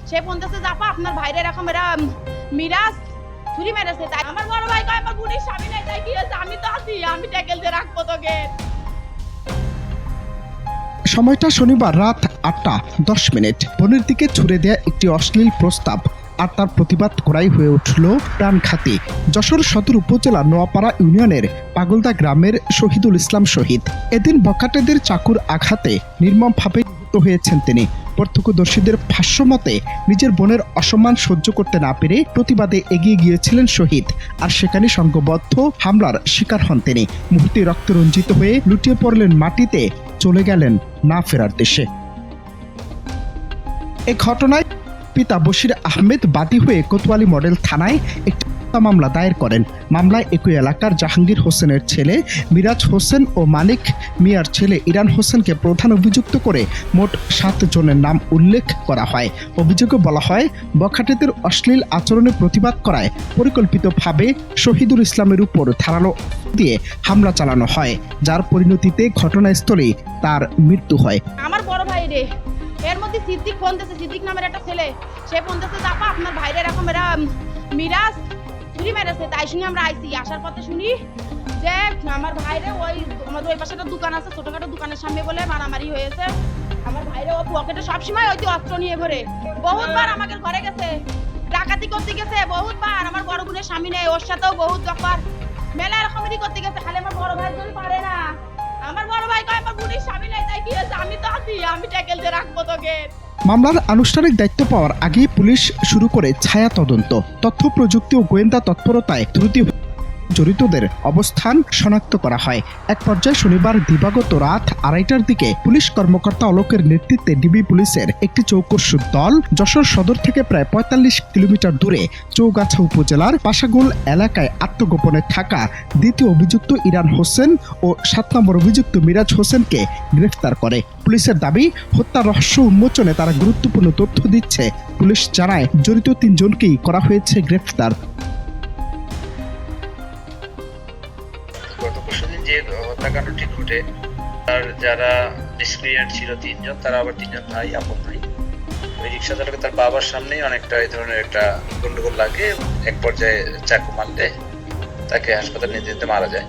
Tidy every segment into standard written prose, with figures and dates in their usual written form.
সে বলতেছে যে আপা আপনার ভাইরে এরকম এরা মিরাজ ছুরি মেরেছে। তাই আমার বড় ভাই কয় আমার বোনের স্বামী নাই, তাই কি হয়েছে আমি তো আছি, আমি ট্যাকেল দিয়ে রাখবো তোকে। সময়টা শনিবার রাত ৮টা ১০ বোনের দিকে ছুড়ে দেয়া একটি অশ্লীল প্রস্তাব আর তার প্রতিবাদ করাই হয়ে উঠল প্রাণঘাতী। যশোর সদর উপজেলা নোয়াপাড়া ইউনিয়নের পাগলদা গ্রামের শহীদুল ইসলাম শহীদ। এদিন বখাটেদের চাকুর আঘাতে নির্মমভাবে নিহত হয়েছেন তিনি। প্রত্যক্ষদর্শীদের ভাষ্যমতে নিজের বোনের অসম্মান সহ্য করতে না পেরে প্রতিবাদে এগিয়ে গিয়েছিলেন শহীদ, আর সেখানে সংঘবদ্ধ হামলার শিকার হন তিনি। মুহূর্তে রক্তরঞ্জিত হয়ে লুটিয়ে পড়লেন মাটিতে, চলে গেলেন না ফেরার দেশে। এ ঘটনায় পিতা বশির আহমেদ বাদী হয়ে কোতোয়ালি মডেল থানায় একটি মামলা দায়ের করেন। মামলায় একই এলাকার জাহাঙ্গীর হোসেনের ছেলে মিরাজ হোসেন ও মানিক মিয়ার ছেলে ইরান হোসেনকে প্রধান অভিযুক্ত করে মোট ৭ জনের নাম উল্লেখ করা হয়। অভিযোগে বলা হয়, বখাটেদের অশ্লীল আচরণের প্রতিবাদ করায় পরিকল্পিতভাবে শহীদুল ইসলামের উপর ধারালো দিয়ে হামলা চালানো হয়, যার পরিণতিতে ঘটনাস্থলেই তার মৃত্যু হয়। আমার বড় ভাই রে, এর মধ্যে সিদ্দিক বলতেছে, সিদ্দিক নামের একটা ছেলে, সে বলতেছে যে আপা আপনার ভাইরে এরকম এরা মিরাজ ছুরি মেরেছে। তাই শুনি আমরা আইছি, আসার পথে শুনি যে আমার ভাইরে ওই আমাদের ওই পাশে একটা দোকান আছে, ছোটখাটো দোকানের সামনে বলে মারামারি হয়েছে। আমার ভাইরে ও পকেটে সবসময় ওই অস্ত্র নিয়ে ঘোরে, বহুতবার আমাকে ঘরে গেছে, ডাকাতি করতে গেছে বহুতবার। আমার বড় বোনের স্বামী নেই, ওর সাথেও বহুত দফার মেলা এরকমই করতে গেছে। খালি আমার বড় ভাই যদি পারে না, আমার বড় ভাই কয় আমার বোনের স্বামী নেই, তাই কি হয়েছে আমি তো আছি, আমি ট্যাকেল দিয়ে রাখবো তোকে। মামলার আনুষ্ঠানিক দায়িত্ব পাওয়ার আগেই পুলিশ শুরু করে ছায়া তদন্ত। তথ্য প্রযুক্তি ও গোয়েন্দা তৎপরতায় দ্রুত জড়িতদের অবস্থান শনাক্ত করা হয়। এক পর্যায়ে শনিবার দিবাগত রাত ২:৩০টার দিকে পুলিশ কর্মকর্তা অলোকের নেতৃত্বে ডিবি পুলিশের একটি চৌকস দল যশোর সদর থেকে প্রায় ৪৫ কিলোমিটার দূরে চৌগাছা উপজেলার পাশাগোল এলাকায় আত্মগোপনে থাকা দ্বিতীয় অভিযুক্ত ইরান হোসেন ও ৭ নম্বর অভিযুক্ত মিরাজ হোসেনকে গ্রেফতার করে। পুলিশের দাবি, হত্যার রহস্য উন্মোচনে তারা গুরুত্বপূর্ণ তথ্য দিচ্ছে। পুলিশ জানায়, জড়িত ৩ জনকেই করা হয়েছে গ্রেফতার। গত পরশুদিন যে হত্যাকাণ্ডটি ঘটে, তার যারা ডিসক্রিমিনেট ছিল ৩ জন, তারা আবার ৩ জন ভাই, আপন ভাই। ওই রিক্সা চালকে তার বাবার সামনেই অনেকটা এই ধরনের একটা গন্ডগোল লাগে, এক পর্যায়ে চাকু মারলে তাকে হাসপাতালে নিতে যেতে মারা যায়।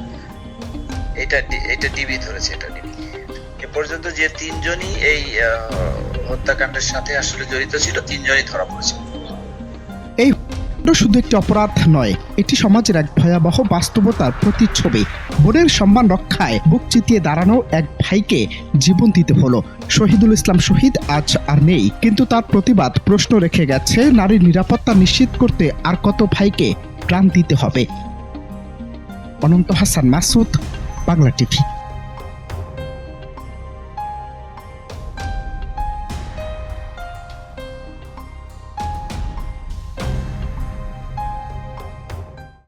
এটা ডিবি ধরেছে, এটা ডিবি। এ পর্যন্ত যে ৩ জনই এই হত্যাকাণ্ডের সাথে আসলে জড়িত ছিল, ৩ জনই ধরা পড়েছে। এই শুধু একটি অপরাধ নয়, এটি সমাজের এক ভয়াবহ বাস্তবতার প্রতিচ্ছবি। বোনের সম্মান রক্ষায় বুক চিতিয়ে দাঁড়ানো এক ভাইকে জীবন দিতে হলো। শহীদুল ইসলাম শহীদ আজ আর নেই, কিন্তু তার প্রতিবাদ প্রশ্ন রেখে গেছে, নারীর নিরাপত্তা নিশ্চিত করতে আর কত ভাইকে প্রাণ দিতে হবে। অনন্ত হাসান মাসুদ, বাংলা টিভি।